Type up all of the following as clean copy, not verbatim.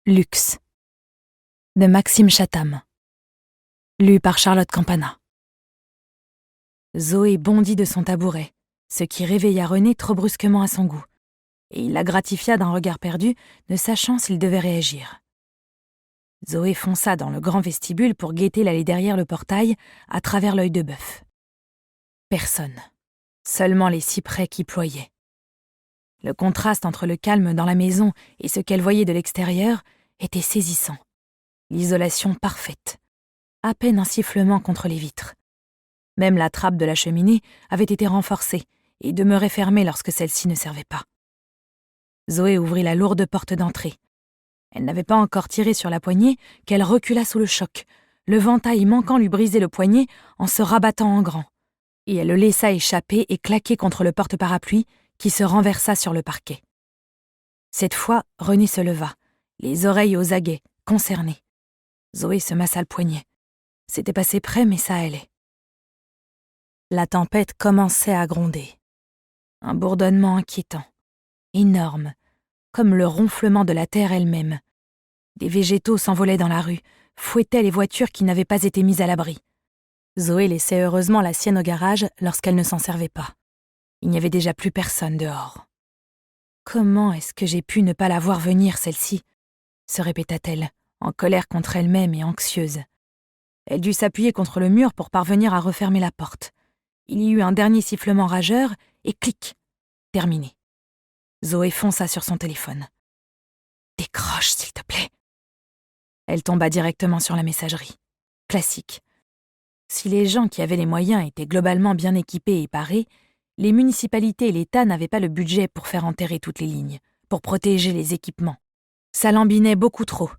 Luxe de Maxime Chatham. Lu par Charlotte Campana. Zoé bondit de son tabouret, ce qui réveilla René trop brusquement à son goût, et il la gratifia d'un regard perdu, ne sachant s'il devait réagir. Zoé fonça dans le grand vestibule pour guetter l'allée derrière le portail à travers l'œil de bœuf. Personne. Seulement les cyprès qui ployaient. Le contraste entre le calme dans la maison et ce qu'elle voyait de l'extérieur était saisissant. L'isolation parfaite. À peine un sifflement contre les vitres. Même la trappe de la cheminée avait été renforcée et demeurait fermée lorsque celle-ci ne servait pas. Zoé ouvrit la lourde porte d'entrée. Elle n'avait pas encore tiré sur la poignée qu'elle recula sous le choc, le ventail manquant lui briser le poignet en se rabattant en grand. Et elle le laissa échapper et claquer contre le porte-parapluie qui se renversa sur le parquet. Cette fois, René se leva, les oreilles aux aguets, concerné. Zoé se massa le poignet. C'était passé près, mais ça allait. La tempête commençait à gronder. Un bourdonnement inquiétant, énorme, comme le ronflement de la terre elle-même. Des végétaux s'envolaient dans la rue, fouettaient les voitures qui n'avaient pas été mises à l'abri. Zoé laissait heureusement la sienne au garage lorsqu'elle ne s'en servait pas. Il n'y avait déjà plus personne dehors. Comment est-ce que j'ai pu ne pas la voir venir, celle-ci ? Se répéta-t-elle, en colère contre elle-même et anxieuse. Elle dut s'appuyer contre le mur pour parvenir à refermer la porte. Il y eut un dernier sifflement rageur et clic, terminé. Zoé fonça sur son téléphone. « Décroche, s'il te plaît !» Elle tomba directement sur la messagerie. Classique. Si les gens qui avaient les moyens étaient globalement bien équipés et parés, les municipalités et l'État n'avaient pas le budget pour faire enterrer toutes les lignes, pour protéger les équipements. Ça lambinait beaucoup trop.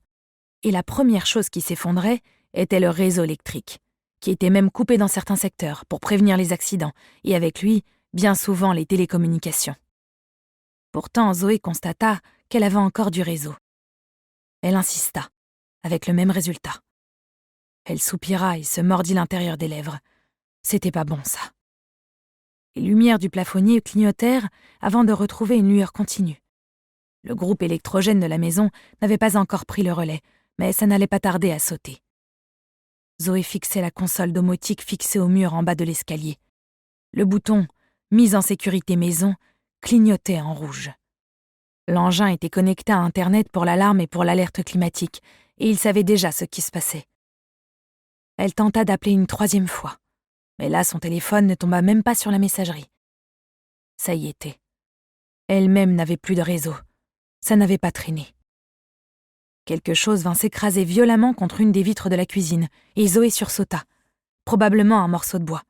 Et la première chose qui s'effondrait était le réseau électrique, qui était même coupé dans certains secteurs pour prévenir les accidents, et avec lui, bien souvent les télécommunications. Pourtant, Zoé constata qu'elle avait encore du réseau. Elle insista, avec le même résultat. Elle soupira et se mordit l'intérieur des lèvres. C'était pas bon, ça. Les lumières du plafonnier clignotèrent avant de retrouver une lueur continue. Le groupe électrogène de la maison n'avait pas encore pris le relais, mais ça n'allait pas tarder à sauter. Zoé fixait la console domotique fixée au mur en bas de l'escalier. Le bouton « Mise en sécurité maison » clignotait en rouge. L'engin était connecté à Internet pour l'alarme et pour l'alerte climatique, et il savait déjà ce qui se passait. Elle tenta d'appeler une 3e fois, mais là son téléphone ne tomba même pas sur la messagerie. Ça y était. Elle-même n'avait plus de réseau. Ça n'avait pas traîné. Quelque chose vint s'écraser violemment contre une des vitres de la cuisine, et Zoé sursauta, probablement un morceau de bois.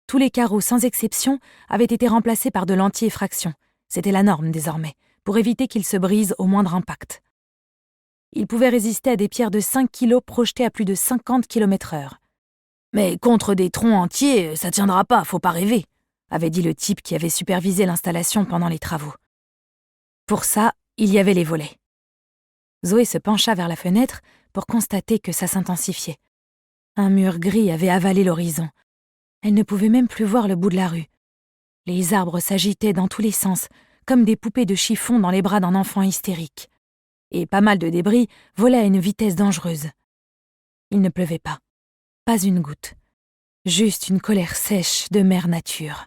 Tous les carreaux, sans exception, avaient été remplacés par de l'anti-effraction. C'était la norme désormais, pour éviter qu'ils se brisent au moindre impact. Ils pouvaient résister à des pierres de 5 kilos projetées à plus de 50 km/h. « Mais contre des troncs entiers, ça tiendra pas, faut pas rêver », avait dit le type qui avait supervisé l'installation pendant les travaux. Pour ça, il y avait les volets. Zoé se pencha vers la fenêtre pour constater que ça s'intensifiait. Un mur gris avait avalé l'horizon. Elle ne pouvait même plus voir le bout de la rue. Les arbres s'agitaient dans tous les sens, comme des poupées de chiffon dans les bras d'un enfant hystérique. Et pas mal de débris volaient à une vitesse dangereuse. Il ne pleuvait pas. Pas une goutte. Juste une colère sèche de mère nature.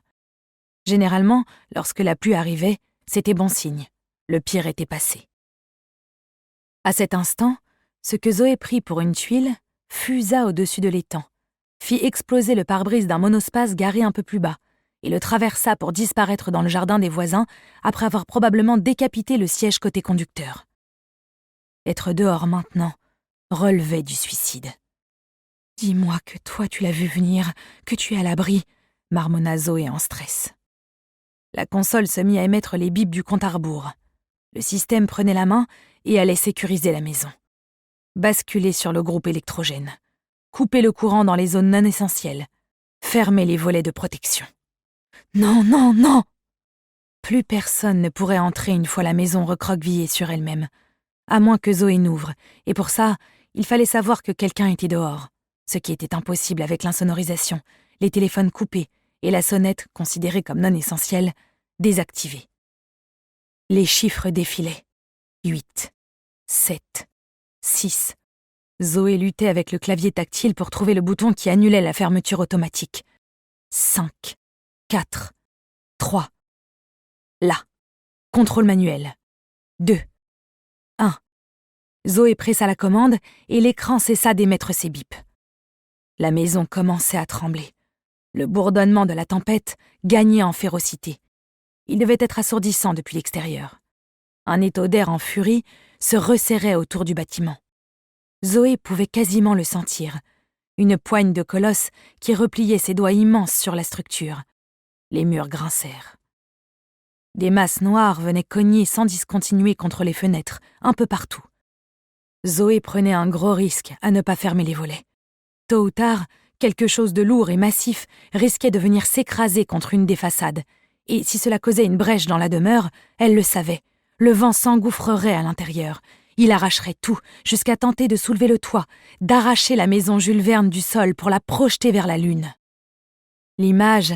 Généralement, lorsque la pluie arrivait, c'était bon signe. Le pire était passé. À cet instant, ce que Zoé prit pour une tuile fusa au-dessus de l'étang, fit exploser le pare-brise d'un monospace garé un peu plus bas, et le traversa pour disparaître dans le jardin des voisins après avoir probablement décapité le siège côté conducteur. Être dehors maintenant relevait du suicide. « Dis-moi que toi tu l'as vu venir, que tu es à l'abri », marmonna Zoé en stress. La console se mit à émettre les bips du compte à rebours. Le système prenait la main et allait sécuriser la maison. Basculer sur le groupe électrogène. Couper le courant dans les zones non essentielles. Fermer les volets de protection. Non, non, non! Plus personne ne pourrait entrer une fois la maison recroquevillée sur elle-même, à moins que Zoé n'ouvre, et pour ça, il fallait savoir que quelqu'un était dehors, ce qui était impossible avec l'insonorisation, les téléphones coupés et la sonnette, considérée comme non essentielle, désactivée. Les chiffres défilaient. 8, 7, 6. Zoé luttait avec le clavier tactile pour trouver le bouton qui annulait la fermeture automatique. 5, 4, 3. Là. Contrôle manuel. 2, 1. Zoé pressa la commande et l'écran cessa d'émettre ses bips. La maison commençait à trembler. Le bourdonnement de la tempête gagnait en férocité. Il devait être assourdissant depuis l'extérieur. Un étau d'air en furie se resserrait autour du bâtiment. Zoé pouvait quasiment le sentir. Une poigne de colosse qui repliait ses doigts immenses sur la structure. Les murs grincèrent. Des masses noires venaient cogner sans discontinuer contre les fenêtres, un peu partout. Zoé prenait un gros risque à ne pas fermer les volets. Tôt ou tard, quelque chose de lourd et massif risquait de venir s'écraser contre une des façades, et si cela causait une brèche dans la demeure, elle le savait. Le vent s'engouffrerait à l'intérieur. Il arracherait tout, jusqu'à tenter de soulever le toit, d'arracher la maison Jules Verne du sol pour la projeter vers la lune. L'image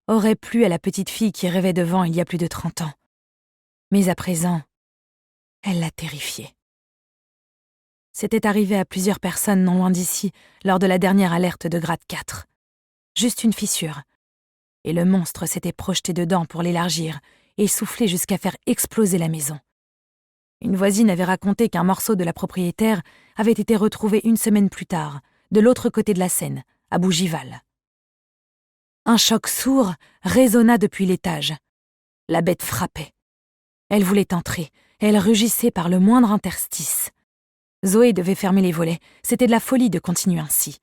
aurait plu à la petite fille qui rêvait de vent il y a plus de 30 ans. Mais à présent, elle la terrifiait. C'était arrivé à plusieurs personnes non loin d'ici lors de la dernière alerte de grade 4. Juste une fissure. Et le monstre s'était projeté dedans pour l'élargir et souffler jusqu'à faire exploser la maison. Une voisine avait raconté qu'un morceau de la propriétaire avait été retrouvé une semaine plus tard, de l'autre côté de la Seine, à Bougival. Un choc sourd résonna depuis l'étage. La bête frappait. Elle voulait entrer, elle rugissait par le moindre interstice. Zoé devait fermer les volets, c'était de la folie de continuer ainsi.